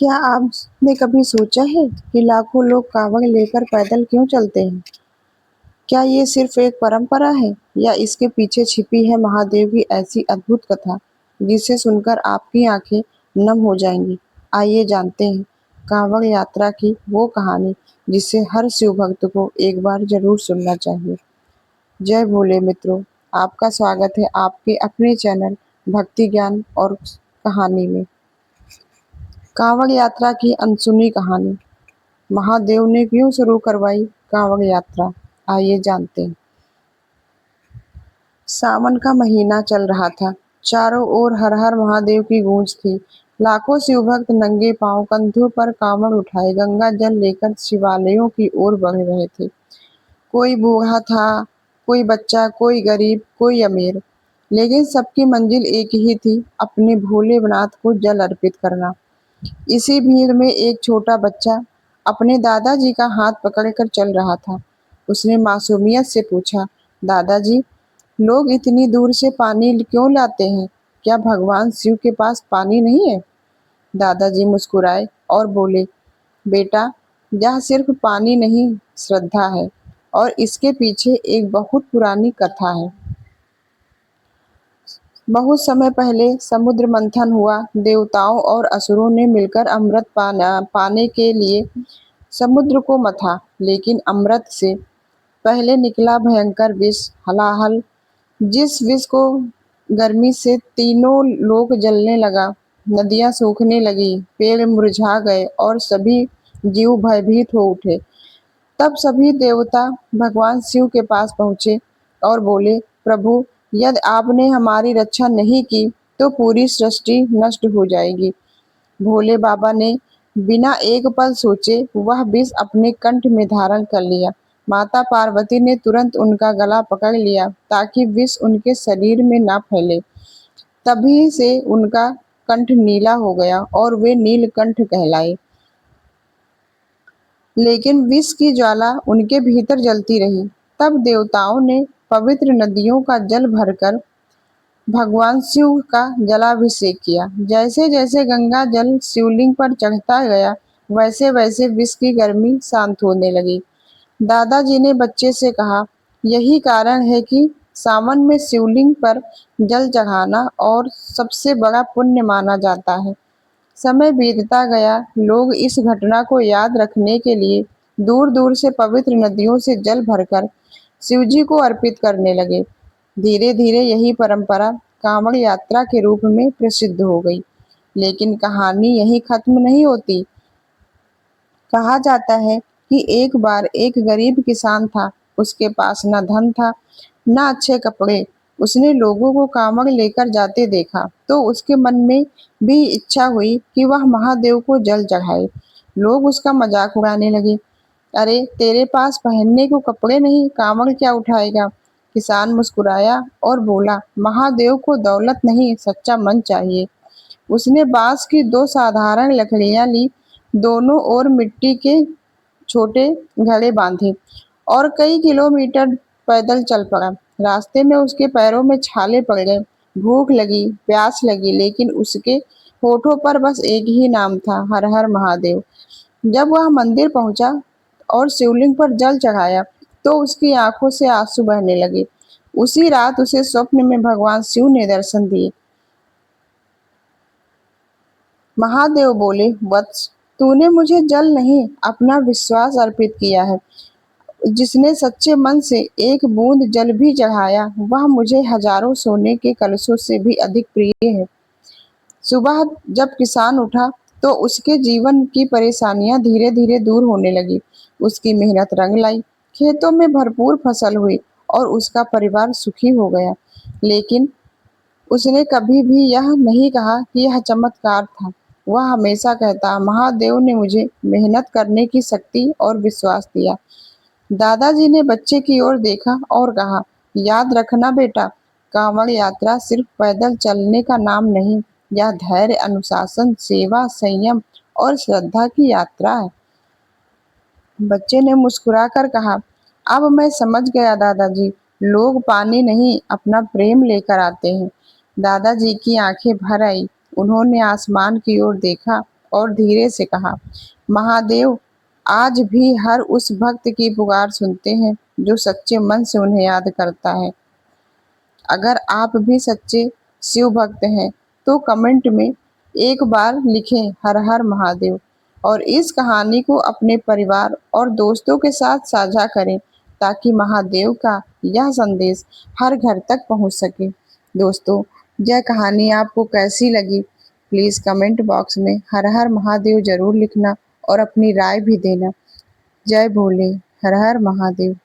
क्या आपने कभी सोचा है कि लाखों लोग कावड़ लेकर पैदल क्यों चलते हैं? क्या ये सिर्फ एक परंपरा है या इसके पीछे छिपी है महादेव की ऐसी अद्भुत कथा जिसे सुनकर आपकी आंखें नम हो जाएंगी? आइए जानते हैं कांवड़ यात्रा की वो कहानी जिसे हर शिव भक्त को एक बार जरूर सुनना चाहिए। जय भोले मित्रों, आपका स्वागत है आपके अपने चैनल भक्ति ज्ञान और कहानी में। कांवड़ यात्रा की अनसुनी कहानी। महादेव ने क्यों शुरू करवाई कांवड़ यात्रा, आइए जानते हैं। सावन का महीना चल रहा था। चारों ओर हर हर महादेव की गूंज थी। लाखों शिवभक्त नंगे पांव कंधों पर कांवड़ उठाए गंगा जल लेकर शिवालयों की ओर बढ़ रहे थे। कोई बूढ़ा था, कोई बच्चा, कोई गरीब, कोई अमीर, लेकिन सबकी मंजिल एक ही थी, अपने भोलेनाथ को जल अर्पित करना। इसी भीड़ में एक छोटा बच्चा अपने दादाजी का हाथ पकड़कर चल रहा था। उसने मासूमियत से पूछा, दादाजी, लोग इतनी दूर से पानी क्यों लाते हैं? क्या भगवान शिव के पास पानी नहीं है? दादाजी मुस्कुराए और बोले, बेटा, यह सिर्फ पानी नहीं, श्रद्धा है, और इसके पीछे एक बहुत पुरानी कथा है। बहुत समय पहले समुद्र मंथन हुआ। देवताओं और असुरों ने मिलकर अमृत पाने के लिए समुद्र को मथा, लेकिन अमृत से पहले निकला भयंकर विष, हलाहल। जिस विष को गर्मी से तीनों लोक जलने लगा, नदियां सूखने लगी, पेड़ मुरझा गए और सभी जीव भयभीत हो उठे। तब सभी देवता भगवान शिव के पास पहुंचे और बोले, प्रभु, यदि आपने हमारी रक्षा नहीं की तो पूरी सृष्टि नष्ट हो जाएगी। भोले बाबा ने बिना एक पल सोचे वह विष अपने कंठ में धारण कर लिया। माता पार्वती ने तुरंत उनका गला पकड़ लिया ताकि विष उनके शरीर में ना फैले। तभी से उनका कंठ नीला हो गया और वे नीलकंठ कहलाए। लेकिन विष की ज्वाला उनके भीतर जलती रही। तब देवताओं ने पवित्र नदियों का जल भरकर भगवान शिव का जलाभिषेक किया। जैसे जैसे गंगा जल शिवलिंग पर चढ़ता गया, वैसे वैसे विष की गर्मी शांत होने लगी। दादाजी ने बच्चे से कहा, यही कारण है कि सावन में शिवलिंग पर जल चढ़ाना और सबसे बड़ा पुण्य माना जाता है। समय बीतता गया, लोग इस घटना को याद रखने के लिए दूर दूर से पवित्र नदियों से जल भरकर शिवजी को अर्पित करने लगे। धीरे धीरे यही परंपरा कांवड़ यात्रा के रूप में प्रसिद्ध हो गई। लेकिन कहानी यही खत्म नहीं होती। कहा जाता है कि एक बार एक गरीब किसान था। उसके पास न धन था, न अच्छे कपड़े। उसने लोगों को कांवड़ लेकर जाते देखा तो उसके मन में भी इच्छा हुई कि वह महादेव को जल चढ़ाए। लोग उसका मजाक उड़ाने लगे, अरे तेरे पास पहनने को कपड़े नहीं, कांवड़ क्या उठाएगा? किसान मुस्कुराया और बोला, महादेव को दौलत नहीं, सच्चा मन चाहिए। उसने बांस की दो साधारण लकड़ियां ली, दोनों ओर मिट्टी के छोटे घड़े बांधे और कई किलोमीटर पैदल चल पड़ा। रास्ते में उसके पैरों में छाले पड़ गए, भूख लगी, प्यास लगी, लेकिन उसके होठों पर बस एक ही नाम था, हर हर महादेव। जब वह मंदिर पहुंचा और शिवलिंग पर जल चढ़ाया तो उसकी आंखों से आंसू बहने लगे। उसी रात उसे स्वप्न में भगवान शिव ने दर्शन दिए। महादेव बोले, वत्स, तूने मुझे जल नहीं, अपना विश्वास अर्पित किया है। जिसने सच्चे मन से एक बूंद जल भी चढ़ाया, वह मुझे हजारों सोने के कलशों से भी अधिक प्रिय है। सुबह जब किसान उठा तो उसके जीवन की परेशानियां धीरे धीरे दूर होने लगी। उसकी मेहनत रंग लाई, खेतों में भरपूर फसल हुई और उसका परिवार सुखी हो गया। लेकिन उसने कभी भी यह नहीं कहा कि यह चमत्कार था। वह हमेशा कहता, महादेव ने मुझे मेहनत करने की शक्ति और विश्वास दिया। दादाजी ने बच्चे की ओर देखा और कहा, याद रखना बेटा, कांवड़ यात्रा सिर्फ पैदल चलने का नाम नहीं, यह धैर्य, अनुशासन, सेवा, संयम और श्रद्धा की यात्रा है। बच्चे ने मुस्कुराकर कहा, अब मैं समझ गया दादाजी, लोग पानी नहीं, अपना प्रेम लेकर आते हैं। दादाजी की आंखें भर आई। उन्होंने आसमान की ओर देखा और धीरे से कहा, महादेव आज भी हर उस भक्त की पुकार सुनते हैं जो सच्चे मन से उन्हें याद करता है। अगर आप भी सच्चे शिव भक्त हैं तो कमेंट में एक बार लिखें हर हर महादेव और इस कहानी को अपने परिवार और दोस्तों के साथ साझा करें ताकि महादेव का यह संदेश हर घर तक पहुंच सके। दोस्तों, यह कहानी आपको कैसी लगी प्लीज़ कमेंट बॉक्स में हर हर महादेव जरूर लिखना और अपनी राय भी देना। जय भोले, हर हर महादेव।